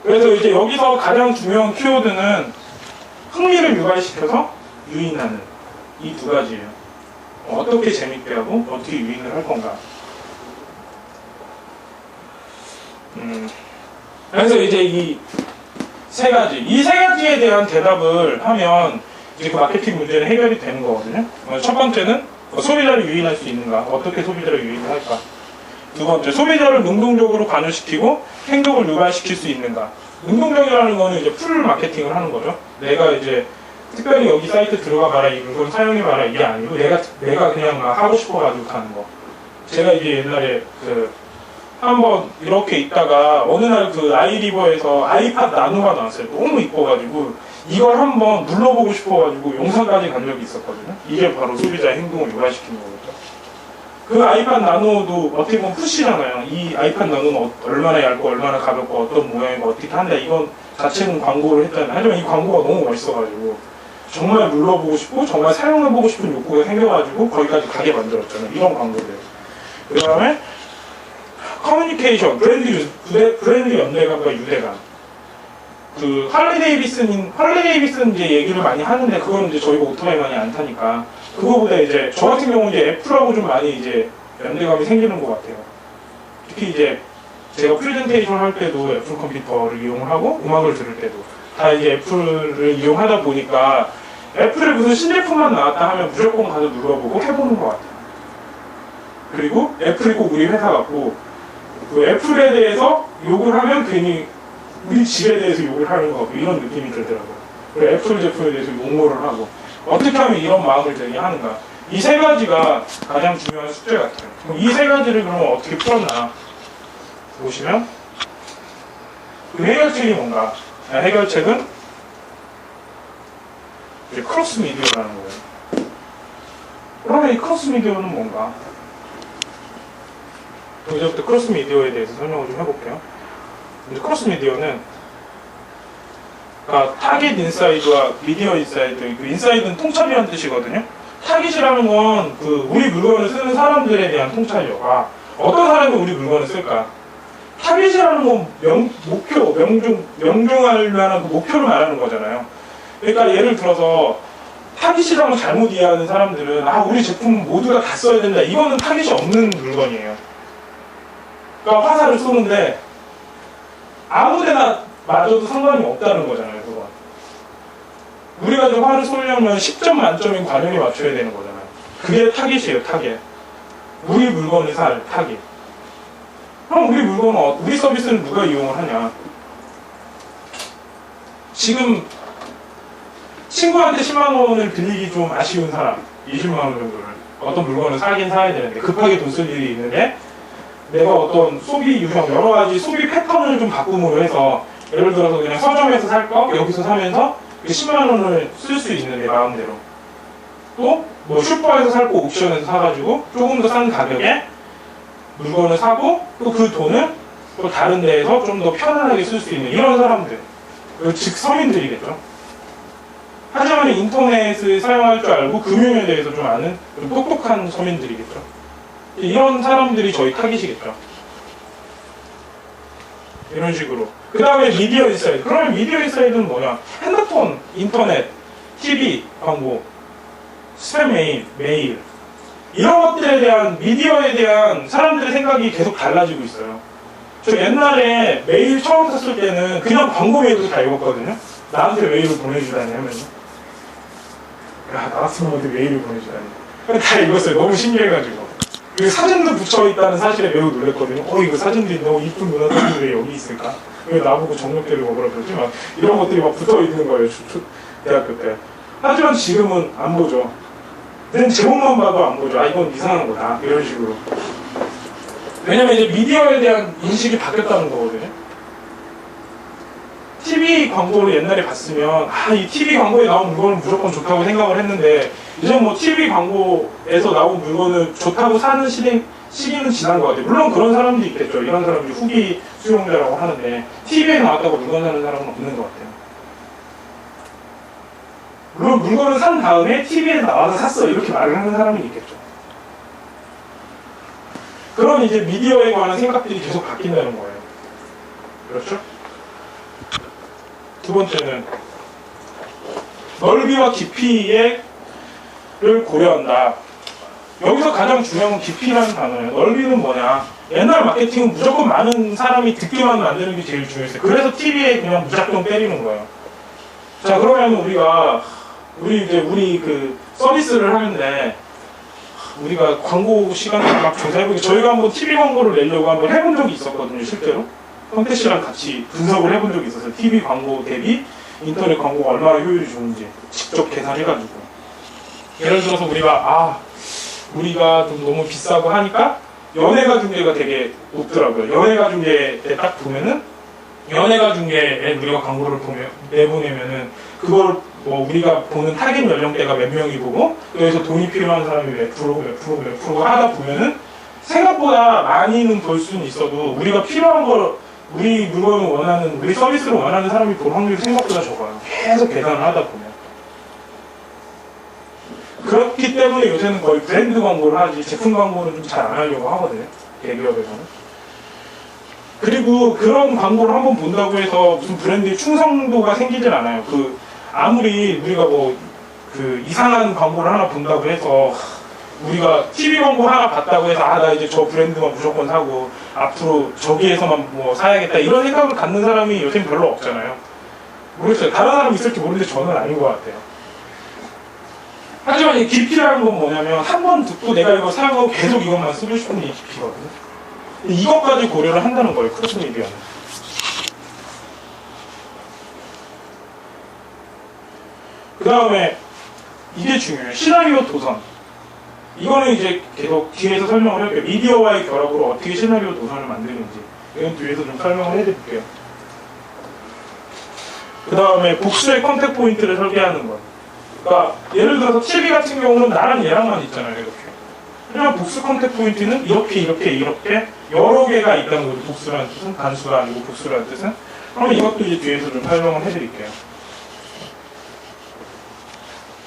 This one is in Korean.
그래서 이제 여기서 가장 중요한 키워드는 흥미를 유발시켜서 유인하는 이 두 가지예요. 어떻게 재밌게 하고 어떻게 유인을 할 건가. 그래서 이제 이 세 가지에 대한 대답을 하면 이제 그 마케팅 문제는 해결이 되는 거거든요. 첫 번째는 소비자를 유인할 수 있는가, 어떻게 소비자를 유인을 할까. 두 번째, 소비자를 능동적으로 관여시키고 행동을 유발시킬 수 있는가. 능동적이라는 거는 이제 풀 마케팅을 하는 거죠. 내가 이제 특별히 여기 사이트 들어가 봐라, 이 물건 사용해 봐라, 이게 아니고 내가 그냥 막 하고 싶어 가지고 하는 거. 제가 이제 옛날에 한번 이렇게 있다가 어느 날 그 아이리버에서 아이팟 나노가 나왔어요. 너무 이뻐가지고 이걸 한번 눌러보고 싶어가지고 영상까지 간 적이 있었거든요. 이게 바로 소비자의 행동을 유발시키는 거겠죠. 그 아이팟 나노도 어떻게 보면 푸시잖아요. 이 아이팟 나노는 얼마나 얇고 얼마나 가볍고 어떤 모양이고 어떻게 한다, 이건 자체는 광고를 했잖아요. 하지만 이 광고가 너무 멋있어가지고 정말 눌러보고 싶고 정말 사용해보고 싶은 욕구가 생겨가지고 거기까지 가게 만들었잖아요. 이런 광고들. 그 다음에 커뮤니케이션, 브랜드 연대감과 유대감. 그 할리 데이비슨 이제 얘기를 많이 하는데 그거는 이제 저희가 오토바이 많이 안 타니까 그거보다 이제 저 같은 경우는 이제 애플하고 좀 많이 이제 연대감이 생기는 것 같아요. 특히 이제 제가 프레젠테이션 할 때도 애플 컴퓨터를 이용을 하고 음악을 들을 때도 다 이제 애플을 이용하다 보니까 애플에 무슨 신제품만 나왔다 하면 무조건 가서 눌러보고 해보는 것 같아요. 그리고 애플이 꼭 우리 회사 같고 그 애플에 대해서 욕을 하면 괜히 우리 집에 대해서 욕을 하는 것 같고 이런 느낌이 들더라고요. 그리고 애플 제품에 대해서 욕mol을 하고 어떻게 하면 이런 마음을 들게 하는가. 이 세 가지가 가장 중요한 숙제 같아요. 이 세 가지를 그러면 어떻게 풀었나 보시면 그 해결책이 뭔가. 해결책은 이제 크로스 미디어라는 거예요. 그러면 이 크로스 미디어는 뭔가? 이제부터 크로스 미디어에 대해서 설명을 좀 해볼게요. 크로스 미디어는 그러니까 타깃 인사이드와 미디어 인사이드, 그 인사이드는 통찰이라는 뜻이거든요. 타깃이라는 건 그 우리 물건을 쓰는 사람들에 대한 통찰이요. 어떤 사람이 우리 물건을 쓸까? 타깃이라는 건 명중할 만한 그 목표를 말하는 거잖아요. 그러니까 예를 들어서 타깃이라는 걸 잘못 이해하는 사람들은 우리 제품 모두가 다 써야 된다. 이거는 타깃이 없는 물건이에요. 그러니까 화살을 쏘는데 아무데나 맞아도 상관이 없다는 거잖아요. 그거. 우리가 좀 화를 쏘려면 10점 만점인 관용에 맞춰야 되는 거잖아요. 그게 타깃이에요. 타깃. 우리 물건을 살 타깃. 그럼 우리 서비스는 누가 이용을 하냐? 지금 친구한테 10만 원을 빌리기 좀 아쉬운 사람, 20만 원 정도를 어떤 물건을 사긴 사야 되는데 급하게 돈 쓸 일이 있는데 내가 어떤 소비 유형, 여러 가지 소비 패턴을 좀 바꿈으로 해서 예를 들어서 그냥 서점에서 살 거 여기서 사면서 10만 원을 쓸 수 있는데 마음대로. 또 뭐 슈퍼에서 살 거 옥션에서 사가지고 조금 더 싼 가격에 물건을 사고 또 그 돈을 또 다른 데에서 좀 더 편안하게 쓸 수 있는 이런 사람들. 즉 서민들이겠죠. 하지만 인터넷을 사용할 줄 알고 금융에 대해서 좀 아는 좀 똑똑한 서민들이겠죠. 이런 사람들이 저희 타깃이겠죠. 이런 식으로. 그 다음에 미디어 인사이드. 그러면 미디어 인사이드는 뭐냐? 핸드폰, 인터넷, TV, 광고, 스팸 메일. 이런 것들에 대한, 미디어에 대한 사람들의 생각이 계속 달라지고 있어요. 저 옛날에 메일 처음 샀을 때는 그냥 광고 메일도 다 읽었거든요. 나한테 메일을 보내주다니 하면서. 야, 나 같으면 어디 메일을 보내주다니. 다 읽었어요. 너무 신기해가지고. 사진도 붙여있다는 사실에 매우 놀랐거든요. 이거 사진들이 너무 이쁜 누나들이 왜 여기 있을까? 왜 나보고 정력대를 먹으라 그러지? 막 이런 것들이 막 붙어있는 거예요. 대학교 때. 하지만 지금은 안 보죠. 그냥 제목만 봐도 안 보죠. 이건 이상한 거다. 이런 식으로. 왜냐면 이제 미디어에 대한 인식이 바뀌었다는 거거든요. TV 광고를 옛날에 봤으면 이 TV 광고에 나온 물건은 무조건 좋다고 생각을 했는데 이제 뭐 TV 광고에서 나온 물건을 좋다고 사는 시기는 지난 것 같아요. 물론 그런 사람도 있겠죠. 이런 사람들이 후기 수용자라고 하는데 TV에 나왔다고 물건 사는 사람은 없는 것 같아요. 물론 물건을 산 다음에 TV에 나와서 샀어 이렇게 말을 하는 사람은 있겠죠. 그럼 이제 미디어에 관한 생각들이 계속 바뀐다는 거예요. 그렇죠? 두 번째는 넓이와 깊이를 고려한다. 여기서 가장 중요한 건 깊이라는 단어예요. 넓이는 뭐냐? 옛날 마케팅은 무조건 많은 사람이 듣기만 만드는 게 제일 중요했어요. 그래서 TV에 그냥 무작정 때리는 거예요. 자, 그러면 우리 그 서비스를 하는데 우리가 광고 시간을 막 조사해보기, 저희가 한번 TV 광고를 내려고 한번 해본 적이 있었거든요, 실제로. 성태 씨랑 같이 분석을 해본 적이 있었어요. TV 광고 대비 인터넷 광고가 얼마나 효율이 좋은지 직접 계산해가지고. 예를 들어서 우리가 좀 너무 비싸고 하니까 연예가 중계가 되게 높더라고요. 연예가 중계에 딱 보면은 연예가 중계에 우리가 광고를 내보내면은 그걸 뭐 우리가 보는 타겟 연령대가 몇 명이 보고 여기서 돈이 필요한 사람이 몇 프로 하다 보면은 생각보다 많이는 볼 수는 있어도 우리가 필요한 걸, 우리 물건을 원하는, 우리 서비스를 원하는 사람이 볼 확률이 생각보다 적어요. 계속 계산을 하다 보면. 그렇기 때문에 요새는 거의 브랜드 광고를 하지 제품 광고는 좀 잘 안 하려고 하거든요, 대기업에서는. 그리고 그런 광고를 한번 본다고 해서 무슨 브랜드의 충성도가 생기진 않아요. 아무리 우리가 이상한 광고를 하나 본다고 해서, 우리가 TV 광고 하나 봤다고 해서 나 이제 저 브랜드만 무조건 사고 앞으로 저기에서만 뭐 사야겠다 이런 생각을 갖는 사람이 요새는 별로 없잖아요. 모르겠어요. 다른 사람 있을지 모르는데 저는 아닌 것 같아요. 하지만 이 깊이라는 건 뭐냐면 한 번 듣고 내가 이거 사고 계속 이것만 쓰고 싶은 게 깊이거든요. 이것까지 고려를 한다는 거예요, 크로스 미디어는. 그 다음에 이게 중요해요. 시나리오 도선. 이거는 이제 계속 뒤에서 설명을 해볼게요. 미디어와의 결합으로 어떻게 시나리오 도선을 만드는지 이건 뒤에서 좀 설명을 해드릴게요. 그 다음에 복수의 컨택 포인트를 설계하는 것. 그러니까 예를 들어서 TV 같은 경우는 나랑 얘랑만 있잖아요, 이렇게. 그냥 복수 컨택 포인트는 이렇게 여러 개가 있다는 거죠. 복수라는 뜻은 단수가 아니고 복수라는 뜻은. 그럼 이것도 이제 뒤에서 좀 설명을 해드릴게요.